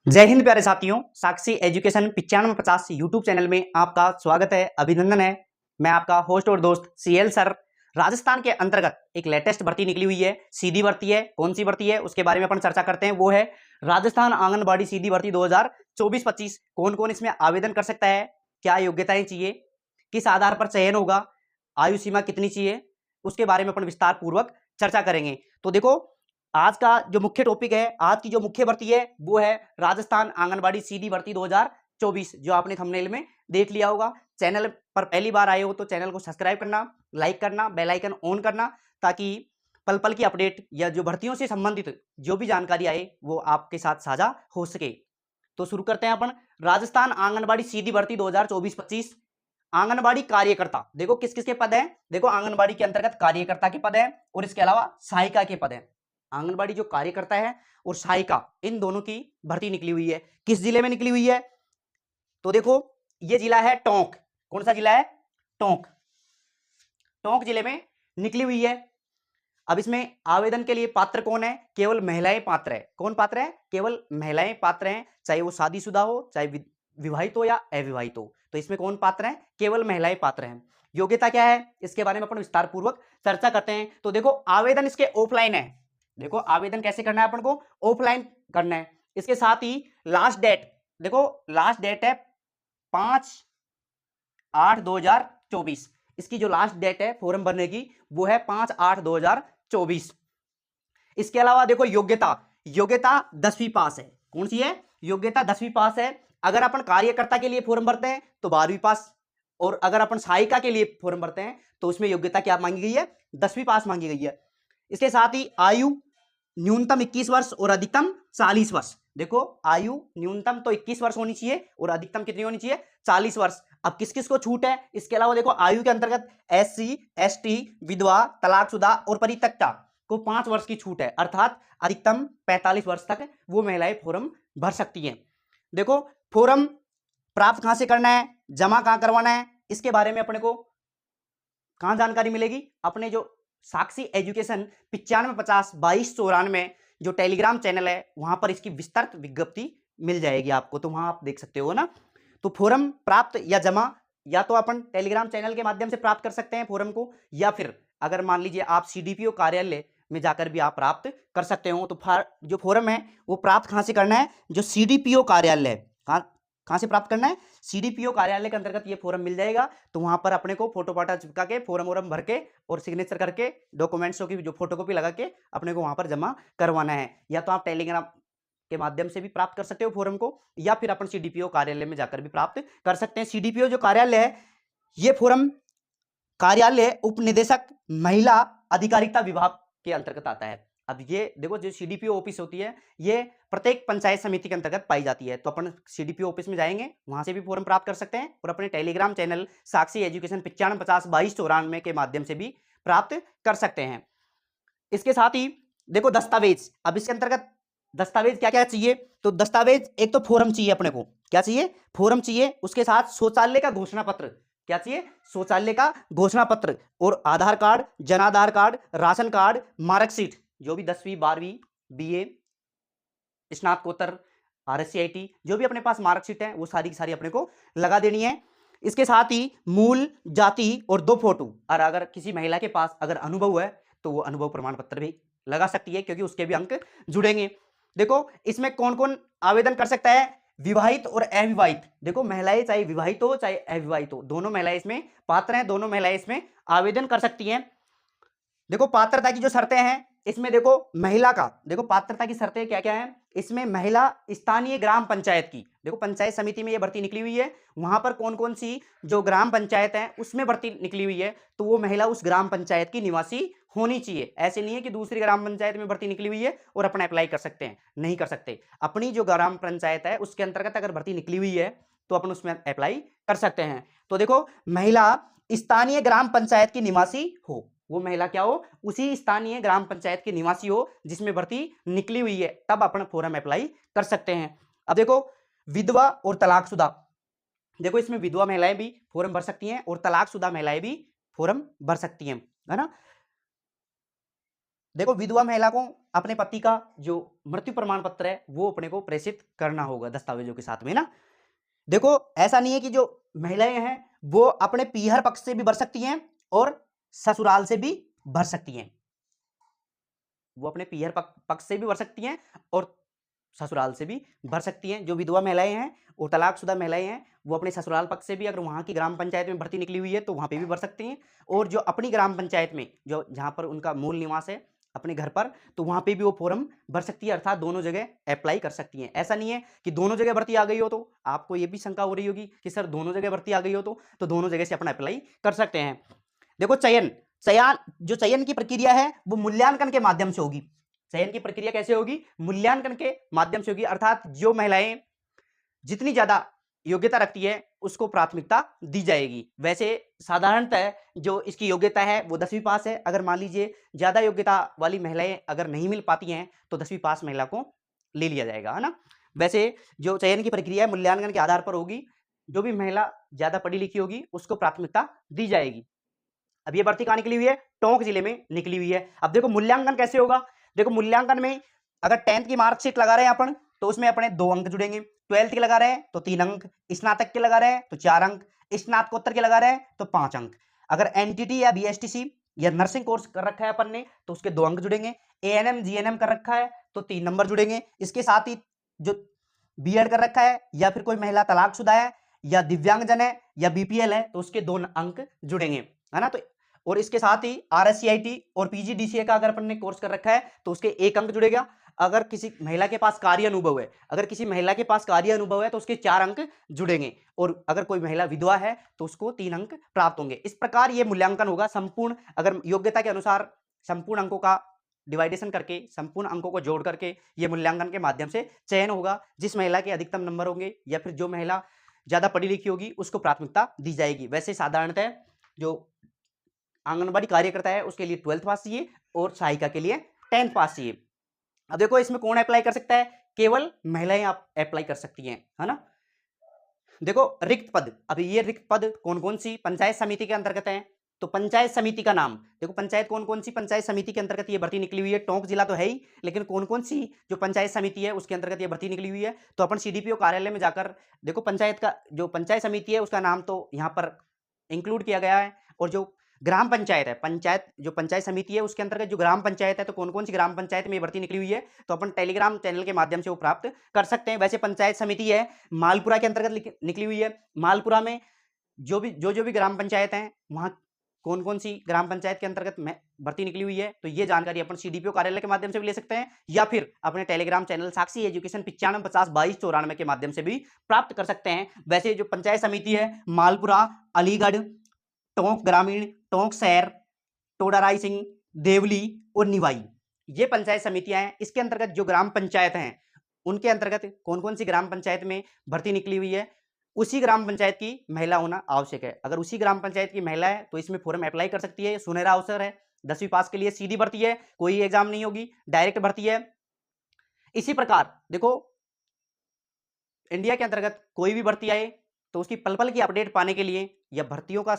जय हिंद प्यारे साथियों, साक्षी एजुकेशन 9550 यूट्यूब चैनल में आपका स्वागत है, अभिनंदन है। मैं आपका होस्ट और दोस्त सीएल सर। राजस्थान के अंतर्गत एक लेटेस्ट भर्ती निकली हुई है, सीधी भर्ती है। कौन सी भर्ती है उसके बारे में अपन चर्चा करते हैं। वो है राजस्थान आंगनबाड़ी सीधी भर्ती 2024-25। कौन कौन इसमें आवेदन कर सकता है, क्या योग्यताएं चाहिए, किस आधार पर चयन होगा, आयु सीमा कितनी चाहिए, उसके बारे में अपन विस्तार पूर्वक चर्चा करेंगे। तो देखो, आज का जो मुख्य टॉपिक है, आज की जो मुख्य भर्ती है वो है राजस्थान आंगनबाड़ी सीधी भर्ती 2024, जो आपने थंबनेल में देख लिया होगा। चैनल पर पहली बार आए हो तो चैनल को सब्सक्राइब करना, लाइक करना, बेल आइकन ऑन करना, ताकि पल पल की अपडेट या जो भर्तियों से संबंधित जो भी जानकारी आए वो आपके साथ साझा हो सके। तो शुरू करते हैं अपन। राजस्थान आंगनबाड़ी सीधी भर्ती 2024-25। आंगनबाड़ी कार्यकर्ता, देखो किस किस के पद हैं। देखो, आंगनबाड़ी के अंतर्गत कार्यकर्ता के पद है और इसके अलावा सहायिका के पद है। आंगनबाड़ी जो कार्यकर्ता है और सहायिका, इन दोनों की भर्ती निकली हुई है। किस जिले में निकली हुई है? तो देखो, ये जिला है टोंक। कौन सा जिला है? टोंक। टोंक जिले में निकली हुई है। अब इसमें आवेदन के लिए पात्र कौन है? केवल महिलाएं पात्र है। कौन पात्र है? केवल महिलाएं पात्र हैं, चाहे वो शादीशुदा हो, चाहे विवाहित हो या अविवाहित हो। तो इसमें कौन पात्र है? केवल महिलाएं पात्र हैं। योग्यता क्या है इसके बारे में अपन विस्तार पूर्वक चर्चा करते हैं। तो देखो, आवेदन इसके ऑफलाइन है। देखो, आवेदन कैसे करना है अपन को? ऑफलाइन करना है। इसके साथ ही लास्ट डेट, देखो लास्ट डेट है 5/8/2024। इसकी जो लास्ट डेट है फॉर्म भरने की वो है 5/8/2024। इसके अलावा देखो, योग्यता, योग्यता 10वीं पास है। कौन सी है? योग्यता 10वीं पास है। अगर अपन कार्यकर्ता के लिए फॉर्म भरते हैं तो 12वीं पास, और अगर अपन सहायिका के लिए फॉर्म भरते हैं तो उसमें योग्यता क्या मांगी गई है? 10वीं पास मांगी गई है। इसके साथ ही आयु न्यूनतम 21 वर्ष और अधिकतम 40 वर्ष। देखो, आयु न्यूनतम तो 21 वर्ष होनी चाहिए और अधिकतम कितनी होनी चाहिए? 40 वर्ष। अब किस किस को छूट है? इसके अलावा देखो, आयु के अंतर्गत SC, ST, विधवा, तलाकशुदा और परित्यक्ता को 5 वर्ष की छूट है, अर्थात अधिकतम 45 वर्ष तक वो महिलाएं फॉर्म भर सकती हैं। देखो, फॉर्म प्राप्त कहां से करना है, जमा कहां करवाना है, इसके बारे में अपने को कहां जानकारी मिलेगी? अपने जो साक्षी एजुकेशन 9550-2294 जो टेलीग्राम चैनल है वहां पर इसकी विस्तृत विज्ञप्ति मिल जाएगी आपको, तो वहां आप देख सकते हो ना। तो फॉर्म प्राप्त या जमा, या तो अपन टेलीग्राम चैनल के माध्यम से प्राप्त कर सकते हैं फॉर्म को, या फिर अगर मान लीजिए आप CDPO कार्यालय में जाकर भी आप प्राप्त कर सकते हो। तो जो फॉर्म है वो प्राप्त कहां से करना है? जो CDPO कार्यालय, कहां से प्राप्त करना है? CDPO कार्यालय के अंतर्गत ये फॉर्म मिल जाएगा। तो वहां पर अपने को फोटो पाटा चिपका के फॉर्म वॉर्म भर के और सिग्नेचर करके डॉक्यूमेंट्सों की जो फोटोकॉपी लगा के अपने को वहां पर जमा करवाना है। या तो आप टेलीग्राम के माध्यम से भी प्राप्त कर सकते हो फॉर्म को, या फिर अपन CDPO कार्यालय में जाकर भी प्राप्त कर सकते हैं। CDPO जो कार्यालय है, ये फॉर्म कार्यालय उप निदेशक महिला अधिकारिता विभाग के अंतर्गत आता है। अब ये देखो, जो CDPO ऑफिस होती है ये प्रत्येक पंचायत समिति के अंतर्गत पाई जाती है। तो अपन CDPO ऑफिस में जाएंगे, वहां से भी फॉर्म प्राप्त कर सकते हैं, और अपने टेलीग्राम चैनल साक्षी एजुकेशन 9550-2294 के माध्यम से भी प्राप्त कर सकते हैं। इसके साथ ही देखो, दस्तावेज। अब इसके अंतर्गत दस्तावेज क्या क्या चाहिए? तो दस्तावेज, एक तो फॉर्म चाहिए अपने को। क्या चाहिए? फॉर्म चाहिए। उसके साथ शौचालय का घोषणा पत्र। क्या चाहिए? शौचालय का घोषणा पत्र, और आधार card, Jan Aadhaar card, ration card, marksheet, जो भी 10वीं 12वीं BA, स्नातकोत्तर, RSCIT, जो भी अपने पास मार्कशीट है वो सारी की सारी अपने को लगा देनी है। इसके साथ ही मूल जाति और 2 फोटो, और अगर किसी महिला के पास अगर अनुभव है तो वो अनुभव प्रमाण पत्र भी लगा सकती है, क्योंकि उसके भी अंक जुड़ेंगे। देखो, इसमें कौन कौन आवेदन कर सकता है? विवाहित और अविवाहित। देखो, महिलाएं चाहे विवाहित हो चाहे अविवाहित हो, दोनों महिलाएं इसमें पात्र हैं, दोनों महिलाएं इसमें आवेदन कर सकती हैं। देखो, पात्रता की जो शर्तें हैं इसमें, देखो महिला का, देखो पात्रता की शर्तें क्या क्या हैं इसमें। महिला स्थानीय ग्राम पंचायत की, देखो पंचायत समिति में ये भर्ती निकली हुई है, वहां पर कौन कौन सी जो ग्राम पंचायत है उसमें भर्ती निकली हुई है, तो वो महिला उस ग्राम पंचायत की निवासी होनी चाहिए। ऐसे नहीं है कि दूसरी ग्राम पंचायत में भर्ती निकली हुई है और अपन अप्लाई कर सकते हैं, नहीं कर सकते। अपनी जो ग्राम पंचायत है उसके अंतर्गत अगर भर्ती निकली हुई है तो अपन उसमें अप्लाई कर सकते हैं। तो देखो, महिला स्थानीय ग्राम पंचायत की निवासी हो, वो महिला क्या हो? उसी स्थानीय ग्राम पंचायत की निवासी हो जिसमें भर्ती निकली हुई है, तब अपन फॉर्म अप्लाई कर सकते हैं। अब देखो, विधवा और तलाकशुदा, देखो इसमें विधवा महिलाएं भी फॉर्म भर सकती हैं और तलाकशुदा महिलाएं भी फॉर्म भर सकती हैं, है ना। देखो विधवा महिला को अपने पति का जो मृत्यु प्रमाण पत्र है वो अपने को प्रेषित करना होगा दस्तावेजों के साथ में ना। देखो ऐसा नहीं है कि जो महिलाएं हैं वो अपने पीहर पक्ष से भी भर सकती हैं और ससुराल से भी भर सकती हैं। वो अपने पीहर पक्ष से भी भर सकती हैं और ससुराल से भी भर सकती हैं। जो विधवा महिलाएं हैं और तलाकशुदा महिलाएं हैं वो अपने ससुराल पक्ष से भी, अगर वहां की ग्राम पंचायत में भर्ती निकली हुई है तो वहां पे भी भर सकती हैं। और जो अपनी ग्राम पंचायत में जो जहां पर उनका मूल निवास है अपने घर पर, तो वहां पे भी वो फॉर्म भर सकती है, अर्थात दोनों जगह अप्लाई कर सकती हैं। ऐसा नहीं है कि दोनों जगह भर्ती आ गई हो, तो आपको ये भी शंका हो रही होगी कि सर दोनों जगह भर्ती आ गई हो तो दोनों जगह से अपना अप्लाई कर सकते हैं। देखो चयन की प्रक्रिया है वो मूल्यांकन के माध्यम से होगी। चयन की प्रक्रिया कैसे होगी? मूल्यांकन के माध्यम से होगी, अर्थात जो महिलाएं जितनी ज्यादा योग्यता रखती है उसको प्राथमिकता दी जाएगी। वैसे साधारणतः जो इसकी योग्यता है वो 10वीं पास है। अगर मान लीजिए ज्यादा योग्यता वाली महिलाएं अगर नहीं मिल पाती हैं तो 10वीं पास महिला को ले लिया जाएगा, है ना। वैसे जो चयन की प्रक्रिया है मूल्यांकन के आधार पर होगी। जो भी महिला ज्यादा पढ़ी लिखी होगी उसको प्राथमिकता दी जाएगी। अब ये भर्ती कहां निकली हुई है? टोंक जिले में निकली हुई है। अब देखो मूल्यांकन कैसे होगा। देखो मूल्यांकन में अगर 10th की मार्कशीट लगा रहे हैं अपन तो उसमें अपने 2 अंक जुड़ेंगे। 12th के लगा रहे हैं तो 3 अंक, स्नातक के लगा रहे हैं तो 4 अंक, स्नातकोत्तर के लगा रहे हैं तो 5 अंक। अगर एनटीटी या बीएसटीसी या नर्सिंग कोर्स कर रखा है अपन ने तो उसके 2 अंक जुड़ेंगे। एएनएम जीएनएम कर रखा है तो 3 नंबर जुड़ेंगे। इसके साथ ही जो बीएड कर रखा है या फिर कोई महिला तलाकशुदा है या दिव्यांगजन है या बीपीएल है तो उसके 2 अंक जुड़ेंगे, है ना। तो और इसके साथ ही आरएससीआईटी और पीजीडीसीए का अगर अपन ने कोर्स कर रखा है तो उसके 1 अंक जुड़ेगा। अगर किसी महिला के पास कार्य अनुभव है तो उसके 4 अंक जुड़ेंगे। और अगर कोई महिला विधवा है तो उसको 3 अंक प्राप्त होंगे। इस प्रकार ये मूल्यांकन होगा संपूर्ण, अगर योग्यता के अनुसार संपूर्ण अंकों का डिवाइडेशन करके, संपूर्ण अंकों को जोड़ करके ये मूल्यांकन के माध्यम से चयन होगा। जिस महिला के अधिकतम नंबर होंगे या फिर जो महिला ज्यादा पढ़ी लिखी होगी उसको प्राथमिकता दी जाएगी। वैसे साधारणतः जो आंगनबाड़ी कार्यकर्ता है उसके लिए 12th पास चाहिए और सहायिका के लिए 10th पास चाहिए। अब देखो इसमें कौन अप्लाई कर सकता है? केवल महिलाएं आप अप्लाई कर सकती हैं, है ना। देखो रिक्त पद, अभी ये रिक्त पद कौन कौन सी पंचायत समिति के अंतर्गत है? तो पंचायत समिति का नाम देखो, पंचायत कौन कौन सी पंचायत समिति के अंतर्गत ये भर्ती निकली हुई है। टोंक जिला तो है ही, लेकिन कौन कौन सी जो पंचायत समिति है उसके अंतर्गत ये भर्ती निकली हुई है। तो अपन सीडीपीओ कार्यालय में जाकर देखो पंचायत का जो पंचायत समिति है उसका नाम तो यहाँ पर इंक्लूड किया गया है। और जो ग्राम पंचायत है, जो पंचायत समिति है उसके अंतर्गत जो ग्राम पंचायत है, तो कौन कौन सी ग्राम पंचायत में भर्ती निकली हुई है तो अपन टेलीग्राम चैनल के माध्यम से वो प्राप्त कर सकते हैं। वैसे पंचायत समिति है मालपुरा के अंतर्गत निकली हुई है। मालपुरा में जो भी ग्राम पंचायत है वहां कौन कौन सी ग्राम पंचायत के अंतर्गत में भर्ती निकली हुई है, तो ये जानकारी अपन सीडीपीओ कार्यालय के माध्यम से भी ले सकते हैं या फिर अपने टेलीग्राम चैनल साक्षी एजुकेशन 95502294 के माध्यम से भी प्राप्त कर सकते हैं। वैसे जो पंचायत समिति है मालपुरा, अलीगढ़, टोंक ग्रामीण, टोंक शहर, टोडाराई सिंह, देवली और निवाई, ये पंचायत समितियां हैं। इसके अंतर्गत जो ग्राम पंचायत हैं उनके अंतर्गत कौन कौन सी ग्राम पंचायत में भर्ती निकली हुई है, उसी ग्राम पंचायत की महिला होना आवश्यक है। अगर उसी ग्राम पंचायत की महिला है तो इसमें फॉर्म अप्लाई कर सकती है। सुनहरा अवसर है, 10वीं पास के लिए सीधी भर्ती है, कोई एग्जाम नहीं होगी, डायरेक्ट भर्ती है। इसी प्रकार देखो इंडिया के अंतर्गत कोई भी भर्ती आए तो उसकी पल पल की अपडेट पाने के लिए या भर्तियों की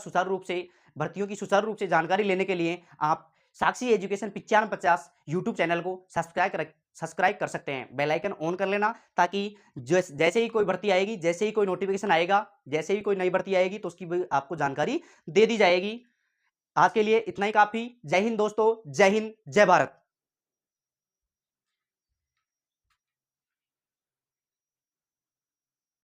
सुचारू रूप से जानकारी लेने के लिए आप साक्षी एजुकेशन 9550 यूट्यूब चैनल को सब्सक्राइब कर सकते हैं। बेल आइकन ऑन कर लेना ताकि जैसे ही कोई भर्ती आएगी, जैसे ही कोई नोटिफिकेशन आएगा, जैसे ही कोई नई भर्ती आएगी तो उसकी भी आपको जानकारी दे दी जाएगी। आज के लिए इतना ही काफी। जय हिंद दोस्तों, जय हिंद, जय भारत।